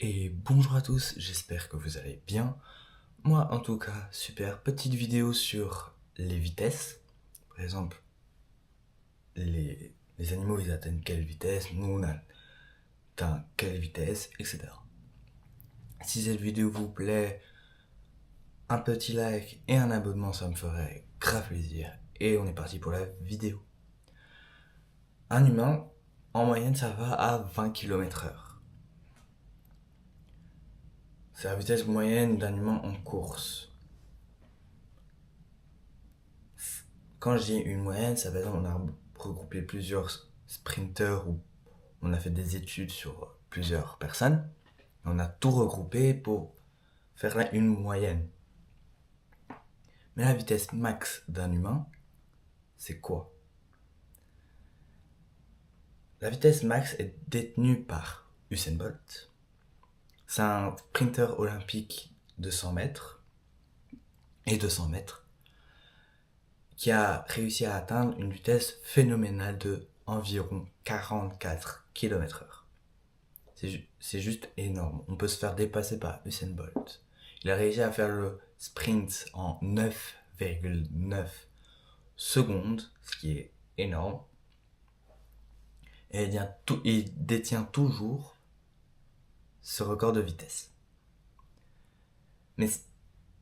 Et bonjour à tous, j'espère que vous allez bien. Moi en tout cas, super. Petite vidéo sur les vitesses. Par exemple, les animaux ils atteignent quelle vitesse, nous on atteint quelle vitesse, etc. Si cette vidéo vous plaît, un petit like et un abonnement ça me ferait grave plaisir. Et on est parti pour la vidéo. Un humain, en moyenne ça va à 20 km/h. C'est la vitesse moyenne d'un humain en course. Quand je dis une moyenne, ça veut dire qu'on a regroupé plusieurs sprinters ou on a fait des études sur plusieurs personnes. On a tout regroupé pour faire une moyenne. Mais la vitesse max d'un humain, c'est quoi? La vitesse max est détenue par Usain Bolt. C'est un sprinter olympique de 100 mètres et 200 mètres qui a réussi à atteindre une vitesse phénoménale de environ 44 km/h. C'est juste énorme. On peut se faire dépasser par Usain Bolt. Il a réussi à faire le sprint en 9,9 secondes, ce qui est énorme. Et il détient toujours ce record de vitesse. Mais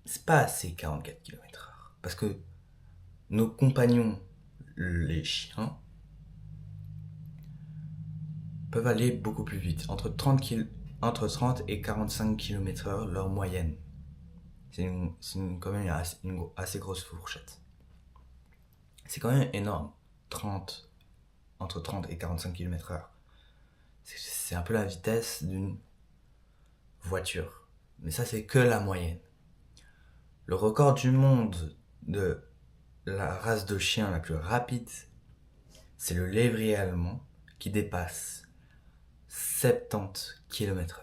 c'est pas assez 44 km/h. Parce que nos compagnons, les chiens, peuvent aller beaucoup plus vite. Entre 30 et 45 km/h leur moyenne. C'est quand même une assez grosse fourchette. C'est quand même énorme. Entre 30 et 45 km/h. C'est un peu la vitesse d'une voiture. Mais ça, c'est que la moyenne. Le record du monde de la race de chien la plus rapide, c'est le lévrier allemand qui dépasse 70 km/h.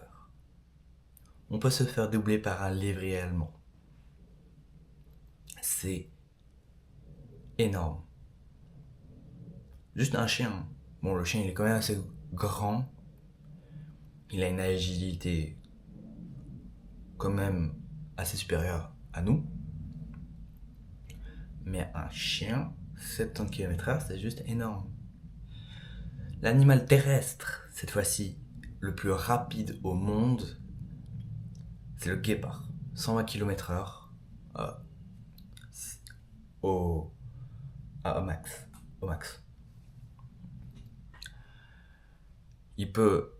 On peut se faire doubler par un lévrier allemand. C'est énorme. Juste un chien. Bon, le chien il est quand même assez grand. Il a une agilité quand même assez supérieure à nous. Mais un chien, 70 km/h, c'est juste énorme. L'animal terrestre, cette fois-ci, le plus rapide au monde, c'est le guépard. 120 km/h au max. Au max. Il peut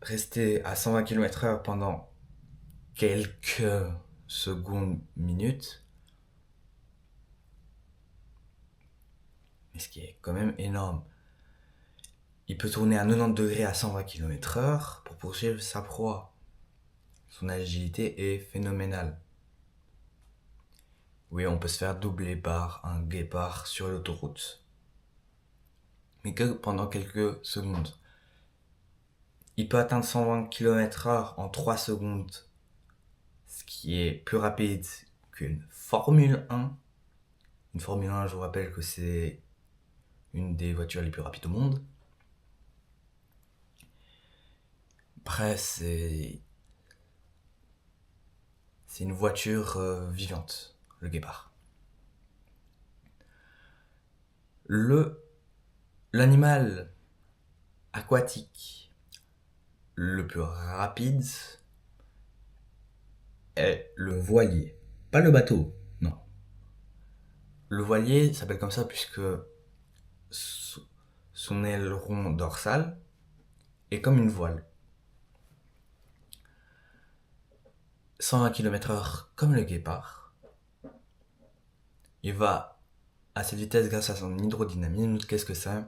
rester à 120 km/h pendant quelques secondes, minutes. Mais ce qui est quand même énorme. Il peut tourner à 90 degrés à 120 km/h pour poursuivre sa proie. Son agilité est phénoménale. Oui, on peut se faire doubler par un guépard sur l'autoroute. Mais que pendant quelques secondes. Il peut atteindre 120 km/h en 3 secondes, ce qui est plus rapide qu'une Formule 1. Une Formule 1, je vous rappelle que c'est une des voitures les plus rapides au monde. Après, c'est une voiture vivante, le guépard. L'animal aquatique le plus rapide est le voilier. Pas le bateau, non. Le voilier s'appelle comme ça puisque son aileron dorsal est comme une voile. 120 km/h comme le guépard. Il va à cette vitesse grâce à son hydrodynamisme. Qu'est-ce que c'est?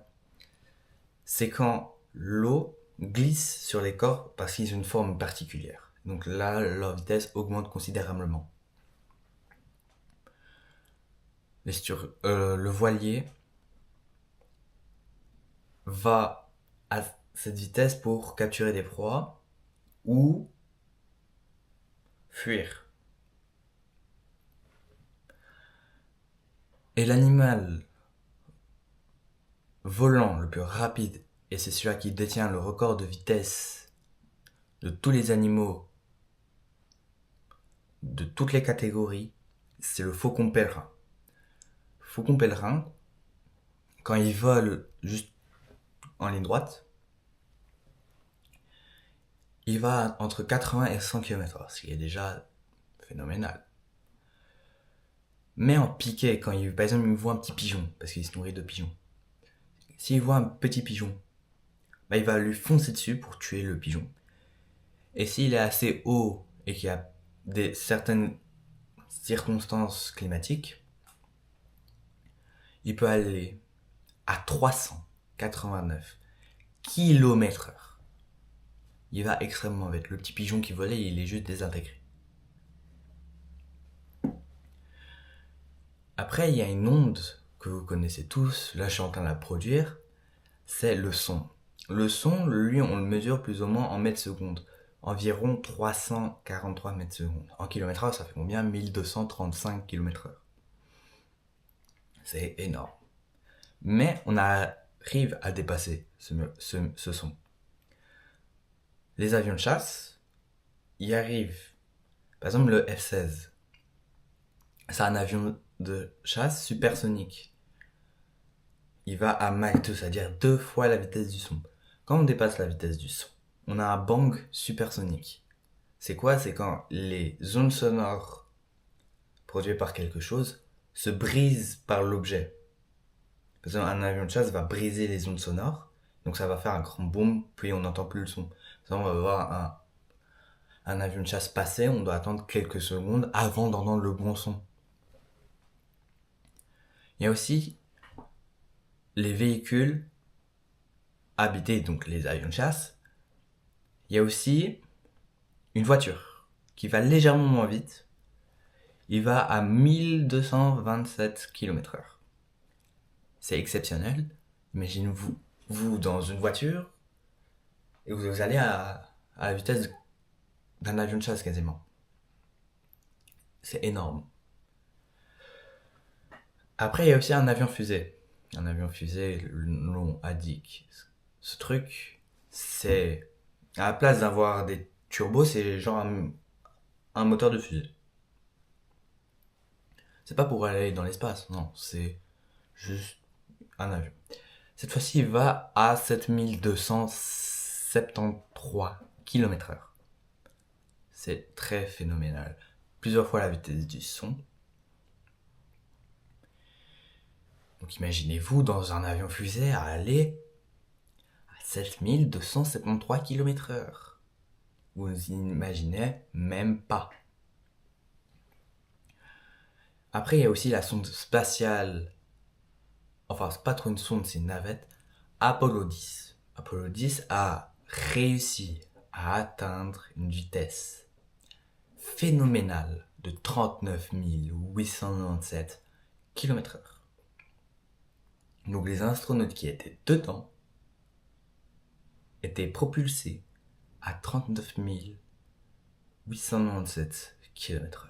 C'est quand l'eau glisse sur les corps parce qu'ils ont une forme particulière. Donc là, leur vitesse augmente considérablement. Le voilier va à cette vitesse pour capturer des proies ou fuir. Et l'animal volant le plus rapide, et c'est celui qui détient le record de vitesse de tous les animaux, de toutes les catégories, c'est le faucon pèlerin. Le faucon pèlerin, quand il vole juste en ligne droite, il va entre 80 et 100 km/h, ce qui est déjà phénoménal. Mais en piqué, quand par exemple il voit un petit pigeon, parce qu'il se nourrit de pigeons, s'il voit un petit pigeon, il va lui foncer dessus pour tuer le pigeon. Et s'il est assez haut et qu'il y a certaines circonstances climatiques, il peut aller à 389 km/h. Il va extrêmement vite. Le petit pigeon qui volait, il est juste désintégré. Après, il y a une onde que vous connaissez tous, là je suis en train de la produire, c'est le son. Le son, lui, on le mesure plus ou moins en mètres secondes. Environ 343 mètres secondes. En kilomètres heure, ça fait combien? 1235 km/h. C'est énorme. Mais on arrive à dépasser ce son. Les avions de chasse y arrivent. Par exemple, le F-16. C'est un avion de chasse supersonique. Il va à Mach 2, c'est-à-dire 2 fois la vitesse du son. Quand on dépasse la vitesse du son, on a un bang supersonique. C'est quoi? C'est quand les ondes sonores produites par quelque chose se brisent par l'objet. Par exemple, un avion de chasse va briser les ondes sonores, donc ça va faire un grand boom, puis on n'entend plus le son. Par exemple, on va voir un avion de chasse passer, on doit attendre quelques secondes avant d'entendre le bon son. Il y a aussi les véhicules habités, donc les avions de chasse. Il y a aussi une voiture qui va légèrement moins vite. Il va à 1227 km/h. C'est exceptionnel. Imaginez-vous, vous dans une voiture et vous allez à la vitesse d'un avion de chasse quasiment. C'est énorme. Après, il y a aussi un avion fusée. Un avion fusée, le nom indique. Ce truc, c'est... À la place d'avoir des turbos, c'est genre un moteur de fusée. C'est pas pour aller dans l'espace, non. C'est juste un avion. Cette fois-ci, il va à 7273 km/h. C'est très phénoménal. Plusieurs fois la vitesse du son. Donc imaginez-vous dans un avion fusée à aller à 7273 km/h. Vous imaginez même pas. Après, il y a aussi la sonde spatiale. Enfin, c'est pas trop une sonde, c'est une navette. Apollo 10. Apollo 10 a réussi à atteindre une vitesse phénoménale de 39 897 km/h. Donc les astronautes qui étaient dedans étaient propulsés à 39 897 km/h.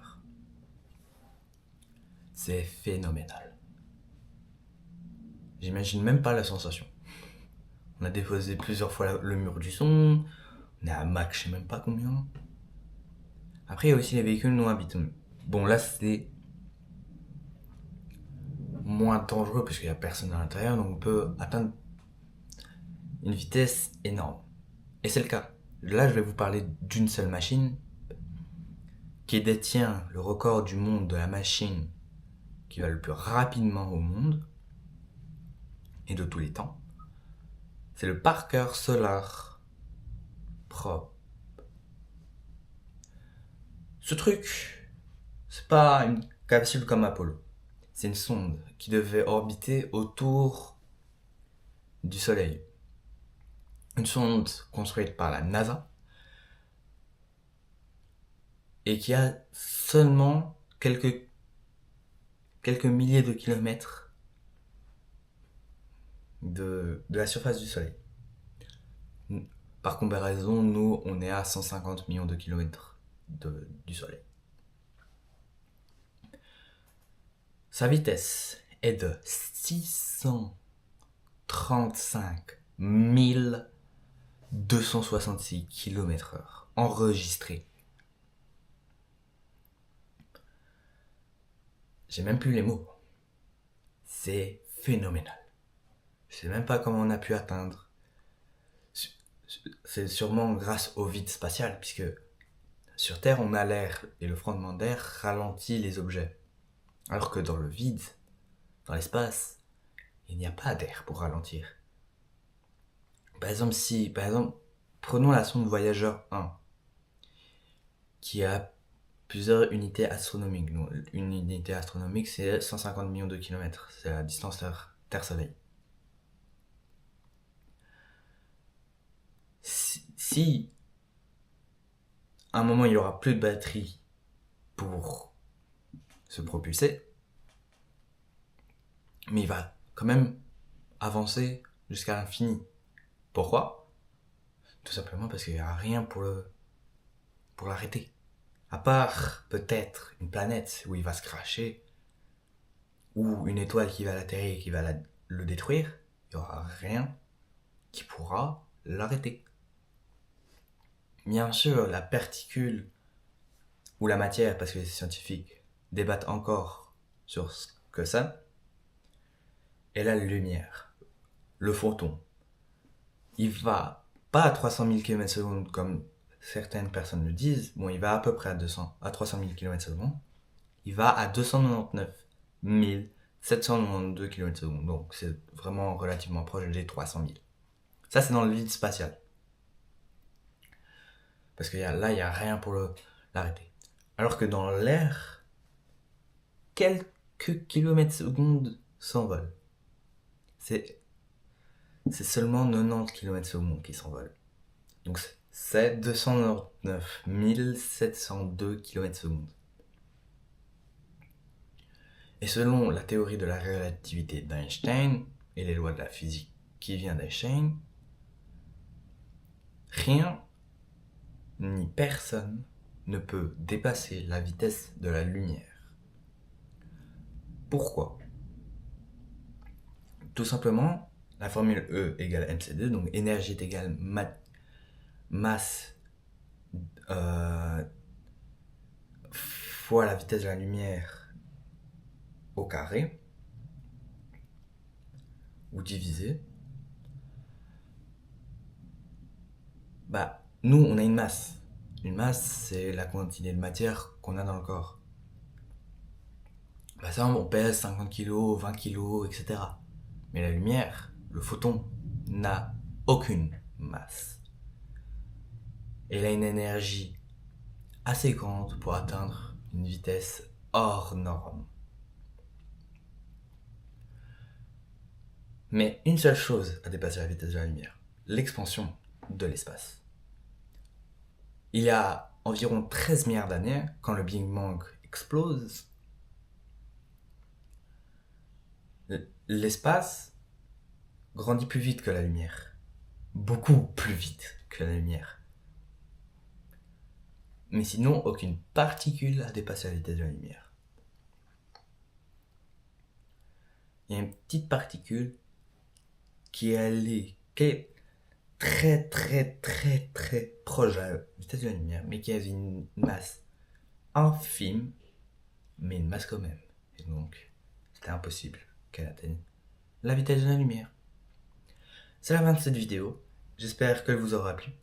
C'est phénoménal. J'imagine même pas la sensation. On a déposé plusieurs fois le mur du son. On est à Mach, je sais même pas combien. Après, il y a aussi les véhicules non habités. Bon, là, c'est moins dangereux parce qu'il n'y a personne à l'intérieur, donc on peut atteindre une vitesse énorme. Et c'est le cas. Là, je vais vous parler d'une seule machine qui détient le record du monde de la machine qui va le plus rapidement au monde et de tous les temps. C'est le Parker Solar Probe. Ce truc, c'est pas une capsule comme Apollo. C'est une sonde qui devait orbiter autour du Soleil. Une sonde construite par la NASA et qui a seulement quelques milliers de kilomètres de la surface du Soleil. Par comparaison, nous, on est à 150 millions de kilomètres du Soleil. Sa vitesse est de 635 266 km/h. enregistré. J'ai même plus les mots. C'est phénoménal. Je sais même pas comment on a pu atteindre. C'est sûrement grâce au vide spatial, puisque sur Terre, on a l'air, et le frottement d'air ralentit les objets. Alors que dans le vide, dans l'espace, il n'y a pas d'air pour ralentir. Par exemple, prenons la sonde Voyageur 1, qui a plusieurs unités astronomiques. Donc, une unité astronomique, c'est 150 millions de kilomètres. C'est la distance Terre-Soleil. Si à un moment il n'y aura plus de batterie pour se propulser, mais il va quand même avancer jusqu'à l'infini. Pourquoi ? Tout simplement parce qu'il n'y a rien pour l'arrêter. À part peut-être une planète où il va se cracher, ou une étoile qui va l'atterrir et qui va le détruire, il n'y aura rien qui pourra l'arrêter. Bien sûr, la particule ou la matière, parce que les scientifiques débattent encore sur ce que c'est, et la lumière, le photon. Il va pas à 300 000 km/s comme certaines personnes le disent, bon, il va à peu près à 300 000 km/s, il va à 299 792 km/s, donc c'est vraiment relativement proche des 300 000. Ça, c'est dans le vide spatial. Parce que là, il n'y a rien pour l'arrêter. Alors que dans l'air, quelques kilomètres secondes s'envolent. C'est seulement 90 km/s qui s'envolent. Donc c'est 299 702 km/s. Et selon la théorie de la relativité d'Einstein et les lois de la physique qui vient d'Einstein, rien ni personne ne peut dépasser la vitesse de la lumière. Pourquoi ? Tout simplement, la formule E égale mc2, donc énergie est égale masse fois la vitesse de la lumière au carré, ou divisé. Nous, on a une masse. Une masse, c'est la quantité de matière qu'on a dans le corps. Ça, on pèse 50 kg, 20 kg, etc. Mais la lumière, le photon, n'a aucune masse. Elle a une énergie assez grande pour atteindre une vitesse hors norme. Mais une seule chose a dépassé la vitesse de la lumière, l'expansion de l'espace. Il y a environ 13 milliards d'années, quand le Big Bang explose, l'espace grandit plus vite que la lumière. Beaucoup plus vite que la lumière. Mais sinon, aucune particule a dépassé la vitesse de la lumière. Il y a une petite particule qui est très très très très proche de la vitesse de la lumière, mais qui a une masse infime, mais une masse quand même. Et donc, c'était impossible qu'elle atteigne la vitesse de la lumière. C'est la fin de cette vidéo. J'espère qu'elle vous aura plu.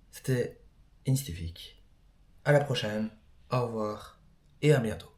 C'était Instifique. À la prochaine. Au revoir et à bientôt.